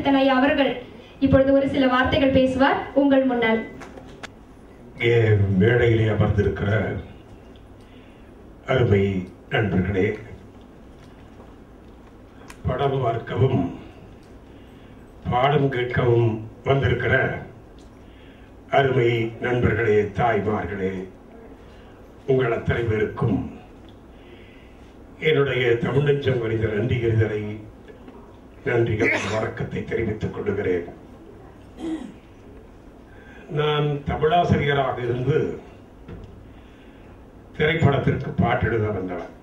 கலைச்செல்வன் ஐயா அவர்கள் இப்பொழுது ஒரு சில வார்த்தைகள் பேசுவார் உங்கள் முன்னால். மேடையிலே அமர்ந்திருக்கிற அருமை நண்பர்களே, படம் பார்க்கவும் பாடம் கேட்கவும் வந்திருக்கிற அருமை நண்பர்களே, தாய்மார்களே, உங்கள் அத்தனை பேருக்கும் என்னுடைய தமிழ் நெஞ்சம் குறித்த நன்றிகள் வணக்கத்தை தெரிவித்துக் கொள்கிறேன். நான் தமிழாசிரியராக இருந்து திரைப்படத்திற்கு பாட்டெழுத வந்தவன்.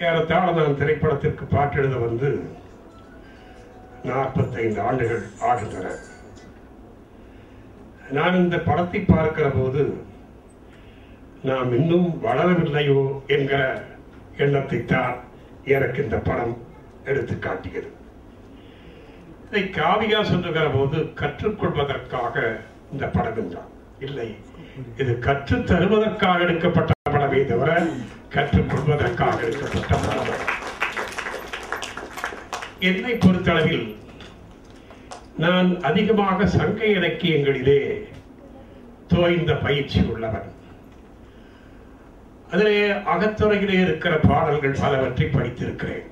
ஏறத்தாழ நான் திரைப்படத்திற்கு பாட்டெழுத வந்து 45 ஆண்டுகள் ஆகின்றன. நான் இந்த படத்தை பார்க்கிற போது நாம் இன்னும் வளரவில்லையோ என்கிற எண்ணத்தை தான் எனக்கு இந்த படம் எடுத்து காட்டியது. இதை காவியா சொல்லுகிற போது கற்றுக்கொள்வதற்காக இந்த படம் என்றான். இல்லை, இது கற்று தருவதற்காக எடுக்கப்பட்ட படமே தவிர கற்றுக்கொள்வதற்காக எடுக்கப்பட்ட படம். என்னை பொறுத்தளவில் நான் அதிகமாக சங்க இலக்கியங்களிலே தோய்ந்த பயிற்சி உள்ளவன். அதிலே அகத்துறையிலே இருக்கிற பாடல்கள் பலவற்றை படித்திருக்கிறேன்.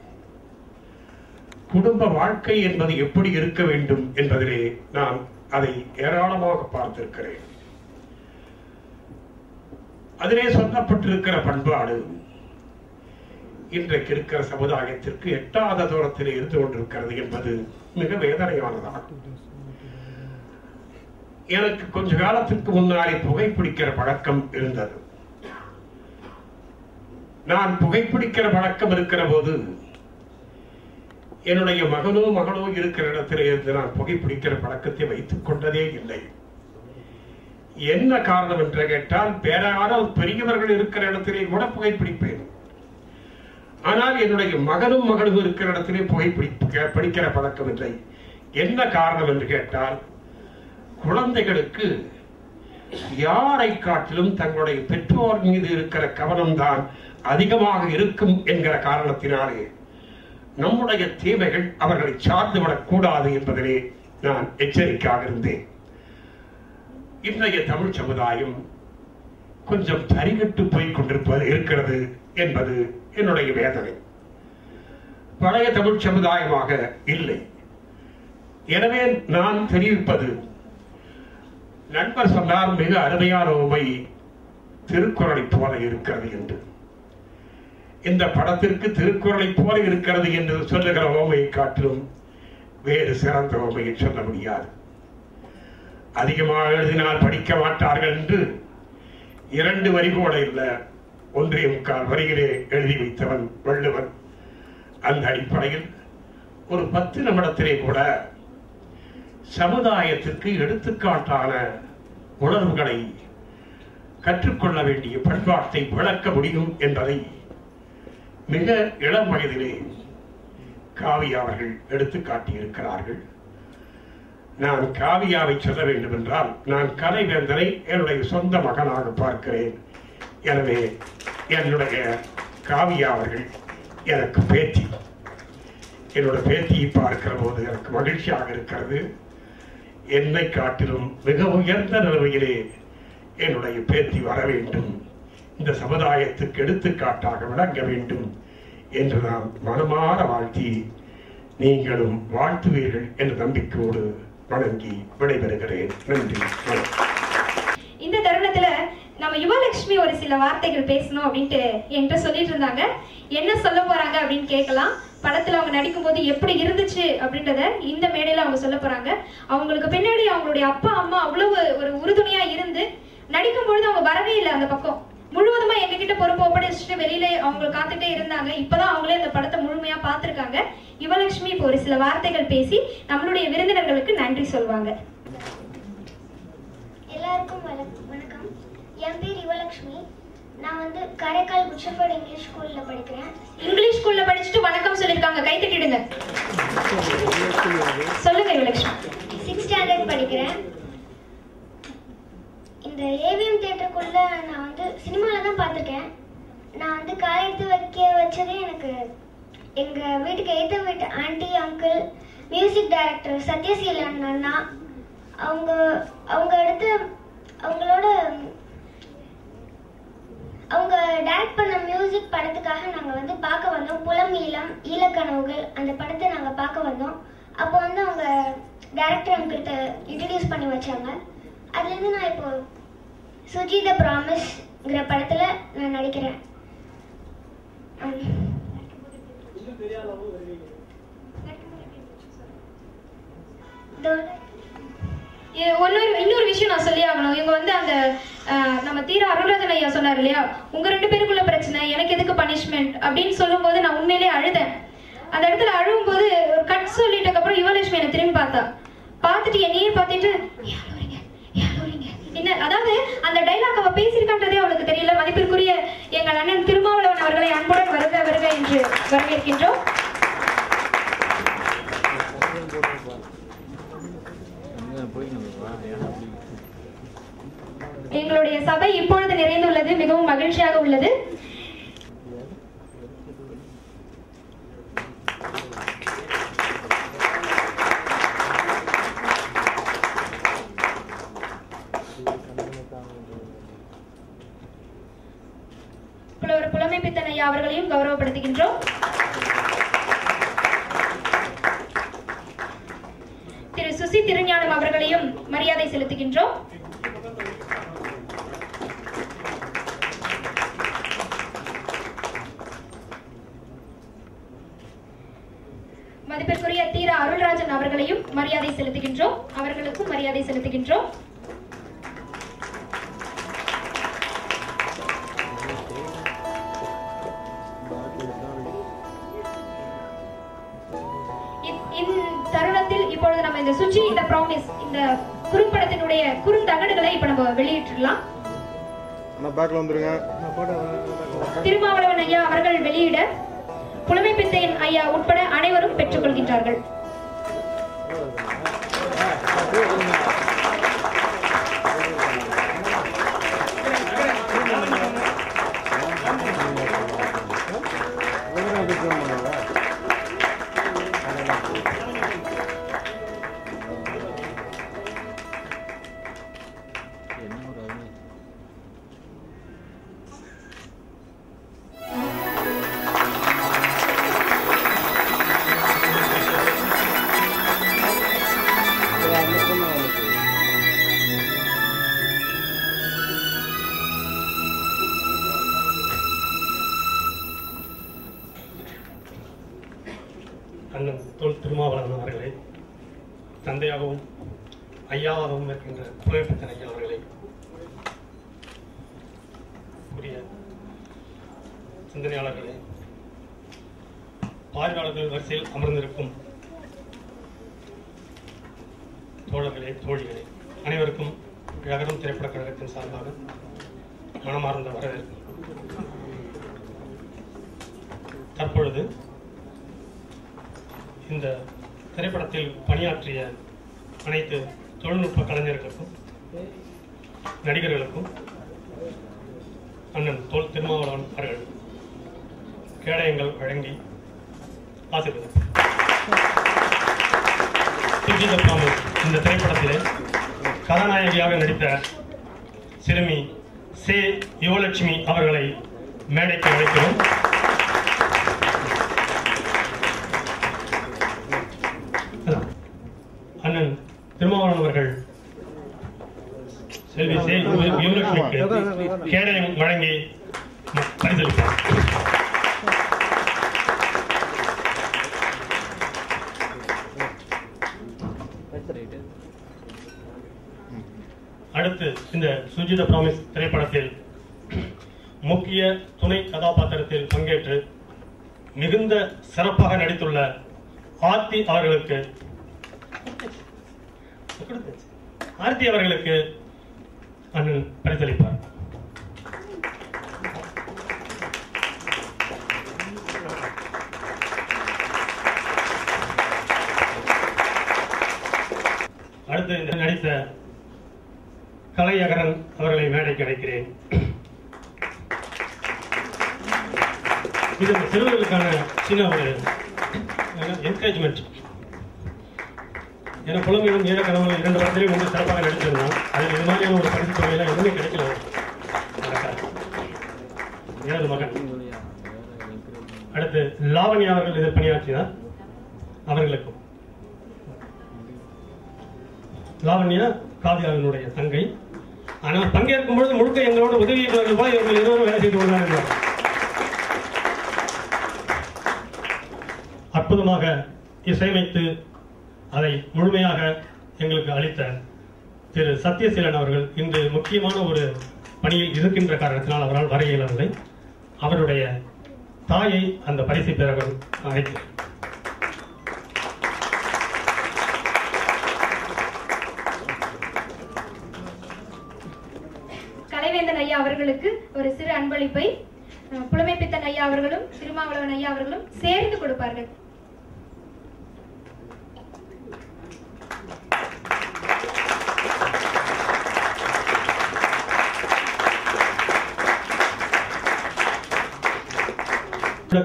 குடும்ப வாழ்க்கை என்பது எப்படி இருக்க வேண்டும் என்பதிலே நான் அதை ஏராளமாக பார்த்திருக்கிறேன். அதிலே சொல்லப்பட்டிருக்கிற பண்பாடு இன்றைக்கு இருக்கிற சமுதாயத்திற்கு எட்டாத தூரத்திலே இருந்து கொண்டிருக்கிறது என்பது மிக வேதனையானதாகும். எனக்கு கொஞ்ச காலத்திற்கு முன்னாலே புகைப்பிடிக்கிற பழக்கம் இருந்தது. நான் புகைப்பிடிக்கிற பழக்கம் இருக்கிற போது என்னுடைய மகளோ இருக்கிற இடத்திலே இருந்து நான் புகைப்பிடிக்கிற பழக்கத்தை வைத்துக் கொண்டதே இல்லை. என்ன காரணம் என்று கேட்டால், பேரான பெரியவர்கள் இருக்கிற இடத்திலே கூட புகைப்பிடிப்பேன். ஆனால் என்னுடைய மகனும் இருக்கிற இடத்திலே புகைப்பிடிக்கிற பழக்கம் இல்லை. என்ன காரணம் என்று கேட்டால், குழந்தைகளுக்கு யாரை காட்டிலும் தங்களுடைய பெற்றோர் மீது இருக்கிற கவனம்தான் அதிகமாக இருக்கும் என்கிற காரணத்தினாலே நம்முடைய தீமைகள் அவர்களை சார்ந்துவிடக் கூடாது என்பதிலே நான் எச்சரிக்கையாக இருந்தேன். இன்றைய தமிழ் சமுதாயம் கொஞ்சம் சரிகட்டு போய் கொண்டிருப்பது இருக்கிறது என்பது என்னுடைய வேதனை. பழைய தமிழ் சமுதாயமாக இல்லை. எனவே நான் தெரிவிப்பது, நண்பர் சொன்னார் மிக அருமையான உண்மை திருக்குறளை போல இருக்கிறது என்று. இந்த படத்திற்கு திருக்குறளை போல இருக்கிறது என்று சொல்லுகிற ஓமையை காட்டிலும் வேறு சிறந்த ஓமையை சொல்ல முடியாது. அதிகமாக எழுதினால் படிக்க மாட்டார்கள் என்று 2 வரி கூட இல்லை, 1.25 வரியிலே எழுதி வைத்தவன் வள்ளுவன். அந்த அடிப்படையில் ஒரு 10 நிமிடத்திலே கூட சமுதாயத்திற்கு எடுத்துக்காட்டான உணர்வுகளை கற்றுக்கொள்ள வேண்டிய பண்பாட்டை விளக்க முடியும் என்பதை மிக இளம் வயதிலே காவியா அவர்கள் எடுத்து காட்டியிருக்கிறார்கள். நான் காவியாவை சொல்ல வேண்டும் என்றால், நான் கலைவேந்தனை என்னுடைய சொந்த மகனாக பார்க்கிறேன். எனவே என்னுடைய காவியா அவர்கள் எனக்கு பேத்தி. என்னுடைய பேத்தியை பார்க்கிற போது எனக்கு மகிழ்ச்சியாக இருக்கிறது. என்னை காட்டிலும் மிக உயர்ந்த நிலைமையிலே என்னுடைய பேத்தி வர வேண்டும், இந்த சமுதாயத்துக்கு எடுத்துக்காட்டாக விளங்க வேண்டும் என்று நான் மனமாற வாழ்த்தி, நீங்களும் வாழ்த்துவீர்கள் என்ற நம்பிக்கையோடு வணங்கி விடைபெறுகிறேன். நன்றி. இந்த தருணத்துல நம்ம யுவலட்சுமி ஒரு சில வார்த்தைகள் பேசணும் அப்படின்ட்டு என்கிட்ட சொல்லிட்டு இருந்தாங்க. என்ன சொல்ல போறாங்க அப்படின்னு கேட்கலாம். படத்துல அவங்க நடிக்கும் போது எப்படி இருந்துச்சு அப்படின்றத இந்த மேடையில அவங்க சொல்ல போறாங்க. அவங்களுக்கு பின்னாடி அவங்களுடைய அப்பா அம்மா அவ்வளவு ஒரு உறுதுணையா இருந்து நடிக்கும் பொழுது அவங்க வரவே இல்லை. அந்த பக்கம் முழுவதுமா எங்ககிட்ட பொறுப்பு ஒப்படைச்சிட்டு வெளியில அவங்க காத்துட்டே இருந்தாங்க. இப்பதான் அவங்களே அந்த படத்தை முழுமையா பார்த்திருக்காங்க. யுவலட்சுமி இப்போ ஒரு சில வார்த்தைகள் பேசி நம்மளுடைய விருந்தினர்களுக்கு நன்றி சொல்வாங்க. எல்லாருக்கும் வணக்கம். என் பேர் யுவலட்சுமி. நான் வந்து காரைக்கால் குச்சஃபோர்ட் இங்கிலீஷ் ஸ்கூல்ல படிக்கிறேன். இங்கிலீஷ் ஸ்கூல்ல படிச்சுட்டு வணக்கம் சொல்லிருக்காங்க, கை தட்டிடுங்க. சொல்லுங்க யுவலட்சுமி. 6th ஸ்டாண்டர்ட் படிக்கிறேன். இந்த ஏவிஎம் தியேட்டருக்குள்ள நான் வந்து சினிமாவில் தான் பார்த்துருக்கேன். நான் வந்து காலை எடுத்து வச்சதே எனக்கு எங்கள் வீட்டுக்கு எய்த்த வீட்டு aunty uncle, music director Sathyaseelan அண்ணா, அவங்க அடுத்து அவங்க டைரக்ட் பண்ண மியூசிக் படத்துக்காக நாங்கள் வந்து பார்க்க வந்தோம். புலம் ஈழம் ஈழக்கனவுகள் அந்த படத்தை நாங்கள் பார்க்க வந்தோம். அப்போ வந்து அவங்க டைரக்டர் அங்கிட்ட இன்ட்ரடியூஸ் பண்ணி வச்சாங்க. அதுலேருந்து நான் இப்போ சுஜி த ப்ராமிஸ்ங்கிற படத்தில் நான் நடிக்கிறேன். இன்னொரு விஷயம் நான் சொல்லி ஆகணும். இவங்க வந்து அந்த நம்ம தீர அருள்ராஜன் ஐயா சொன்னார் இல்லையா, உங்க 2 பேருக்குள்ள பிரச்சனை, எனக்கு எதுக்கு பனிஷ்மெண்ட் அப்படின்னு சொல்லும் போது நான் உண்மையிலேயே அழுதேன். அந்த இடத்துல அழுவும் போது ஒரு கட் சொல்லிட்டு அப்புறம் யுவலட்சுமி என்னை திரும்பி பார்த்துட்டு என்னையே பார்த்துட்டு என்ன, அதாவது அந்த டைலாக் அவ பேசியிருக்கான்றதே அவளுக்கு தெரியல. மதிப்பிற்குரிய எங்கள் அண்ணன் திருமாவளவன் அவர்களை அன்புடன் வருக என்று வரவேற்கின்றோம். எங்களுடைய சபை இப்பொழுது நிறைந்துள்ளது, மிகவும் மகிழ்ச்சியாக உள்ளது. புலவர் புலமைப்பித்தன் ஐயா அவர்களையும் கௌரவப்படுத்துகின்றோம். திரு சுசி திருஞானம் அவர்களையும் மரியாதை செலுத்துகின்றோம். மதிப்பிற்குரிய தீர அருள்ராஜன் அவர்களையும் மரியாதை செலுத்துகின்றோம். அவர்களுக்கும் மரியாதை செலுத்துகின்றோம். தருணத்தில் இப்பொழுது நம்ம இந்த சுஜி த ப்ராமிஸ் இந்த குறும்படத்தினுடைய குறுந்தகடுகளை இப்ப நம்ம வெளியிட்டுலாம். திருமாவளவன் ஐயா அவர்கள் வெளியிட புலமைப்பித்தன் ஐயா உட்பட அனைவரும் பெற்றுக் கொள்கின்றார்கள். அண்ணன் திருமாவளவன் அவர்களை, தந்தையாகவும் ஐயாவாகவும் இருக்கின்ற புலமைப்பித்தன் ஐயா அவர்களை, புதிய சிந்தனையாளர்களே, பார்வையாளர்கள் வரிசையில் அமர்ந்திருக்கும் தோழர்களே, தோழிகளே, அனைவருக்கும் நகரம் திரைப்படக் கழகத்தின் சார்பாக மனமார்ந்த வரவேற்பு. தற்பொழுது இந்த திரைப்படத்தில் பணியாற்றிய அனைத்து தொழில்நுட்ப கலைஞர்களுக்கும் நடிகர்களுக்கும் அண்ணன் திருமாவளவன் அவர்கள் கேடயங்கள் வழங்கி ஆசீர்வதித்தார். இந்த திரைப்படத்திலே கதாநாயகியாக நடித்த சிறுமி சே யுவலட்சுமி அவர்களை மேடைக்கு அழைக்கிறோம். அண்ணன் திருமாவளவன் அவர்கள் செல்வி சே யுவலட்சுமிக்கு கேடயம் வழங்கி பரிசளிப்பார். அடுத்து இந்த சுஜி த ப்ராமிஸ் திரைப்படத்தில் முக்கிய துணை கதாபாத்திரத்தில் பங்கேற்று மிகுந்த சிறப்பாக நடித்துள்ள ஆர்த்தி அவர்களுக்கு அண்ணன் பரிசளிப்பார். அடுத்து இந்த நடித்த கலையகரன் அவர்களை மேடைக்கு அழைக்கிறேன். இது சிறுவர்களுக்கான சின்ன ஒரு என்கரேஜ்மெண்ட். ஏன்னா புலமையிலும் ஈழ கனவு 2 படத்திலையும் வந்து சிறப்பாக நடிச்சிருந்தோம். அதில் இது மாதிரியான ஒரு பரிசு தொகையெல்லாம் எதுவுமே கிடைக்கல. எனது மகன். அடுத்து லாவண்யா அவர்கள் இதில் பணியாற்றினார். அவர்களுக்கும் லாவண்யா காவியாவினுடைய தங்கை. ஆனால் பங்கேற்கும் பொழுது முழுக்க எங்களோட உதவியாளர்கள் போல இவர்கள் இருவரும் வேலை செய்து கொண்டார்கள். அற்புதமாக இசையமைத்து அதை முழுமையாக எங்களுக்கு அளித்த திரு சத்யசீலன் அவர்கள் இன்று முக்கியமான ஒரு பணியில் இருக்கின்ற காரணத்தினால் அவரால் வர இயலவில்லை. அவருடைய தாயை அந்த பரிசை பெற அழைத்தார். கலைவேந்தன் ஐயா அவர்களுக்கு ஒரு சிறு அன்பளிப்பை புலமைப்பித்தன் ஐயா அவர்களும் திருமாவளவன் ஐயா அவர்களும் சேர்ந்து கொடுப்பார்கள்.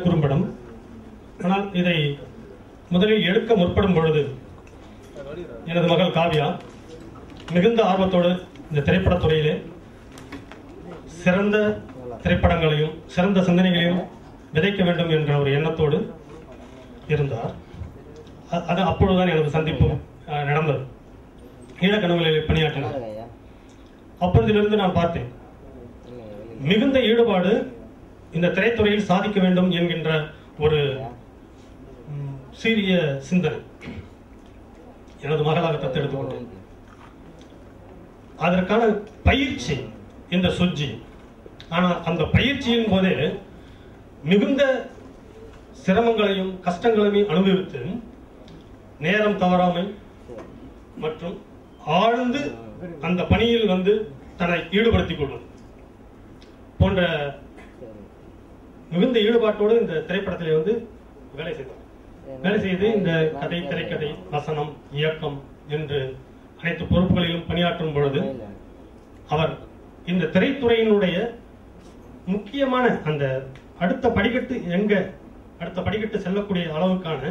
குறும்படம். ஆனால் இதை முதலில் எடுக்க முற்படும் பொழுது எனது மகள் காவியா மிகுந்த ஆர்வத்தோடு இந்த திரைப்படத்துறையிலே சிறந்த திரைப்படங்களையும் சிறந்த சிந்தனைகளையும் விதைக்க வேண்டும் என்ற ஒரு எண்ணத்தோடு இருந்தார். அது அப்பொழுதுதான் எனது சந்திப்பும் நடந்தது. ஈழ கனவுகளில் பணியாற்றினார். அப்பொழுதிலிருந்து நான் பார்த்தேன் மிகுந்த ஈடுபாடு, இந்த திரைத்துறையில் சாதிக்க வேண்டும் என்கின்ற ஒரு சீரிய சிந்தனை எனது மகளாக தத்தெடுத்துக் கொண்டேன். அதற்கான பயிற்சி இந்த சுஜி. ஆனால் அந்த பயிற்சியின் போதே மிகுந்த சிரமங்களையும் கஷ்டங்களையும் அனுபவித்து நேரம் தவறாமை மற்றும் ஆழ்ந்து அந்த பணியில் வந்து தன்னை ஈடுபடுத்திக் கொள்ளும் போன்ற மிகுந்த ஈடுபாட்டோடு இந்த திரைப்படத்திலே வந்து வேலை செய்தார். வேலை செய்து இந்த கதை, திரைக்கதை, வசனம், இயக்கம் என்று அனைத்து பொறுப்புகளிலும் பணியாற்றும் பொழுது அவர் இந்த திரைத்துறையினுடைய முக்கியமான அந்த அடுத்த படிக்கட்டு செல்லக்கூடிய அளவுக்கான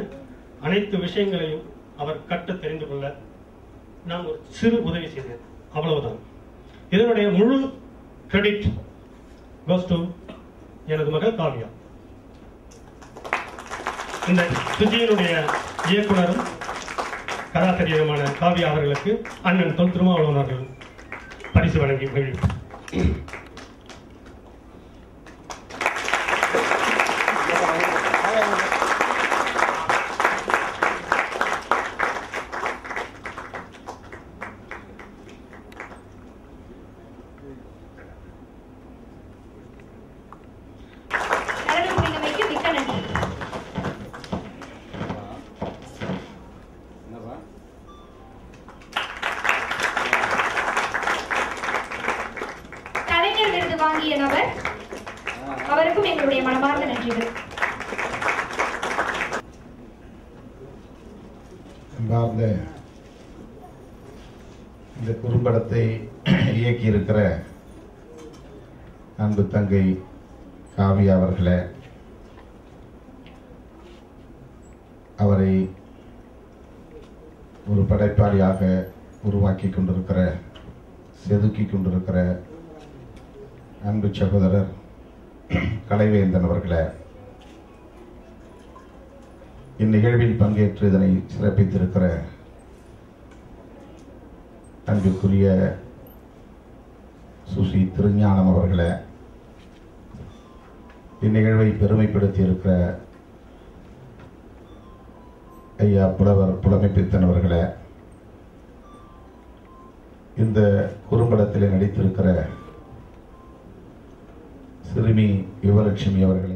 அனைத்து விஷயங்களையும் அவர் கற்று தெரிந்து கொள்ள நான் ஒரு சிறு உதவி செய்தேன். அவ்வளவுதான். இதனுடைய முழு கிரெடிட் கோஸ் டு எனது மகள் காவியா. இந்த சுஜியினுடைய இயக்குனரும் கதாசிரியருமான காவியா அவர்களுக்கு அண்ணன் தொல் திருமாவளவன் அவர்கள் பரிசு வழங்கி மகிழ்ச்சி. வாங்கிய நபர் அவருக்கும் எங்களுடைய மனமார்ந்த நன்றிகள். அன்பார்ந்த இந்த குறும்படத்தை இயக்கி இருக்கிற அன்பு தங்கை காவியா அவர்களே, அவரை ஒரு படைப்பாளியாக உருவாக்கி கொண்டிருக்கிற, செதுக்கி கொண்டிருக்கிற அன்பு சகோதரர் கலைவேந்தன் அவர்களே, இந்நிகழ்வில் பங்கேற்று இதனை சிறப்பித்திருக்கிற அன்பிற்குரிய சுசி திருஞானம் அவர்களே, இந்நிகழ்வை பெருமைப்படுத்தி இருக்கிற ஐயா புலவர் புலமைப்பித்தன் அவர்களே, இந்த குறும்படத்தில் நடித்திருக்கிற சிறுமி யுவலட்சுமி அவர்களே,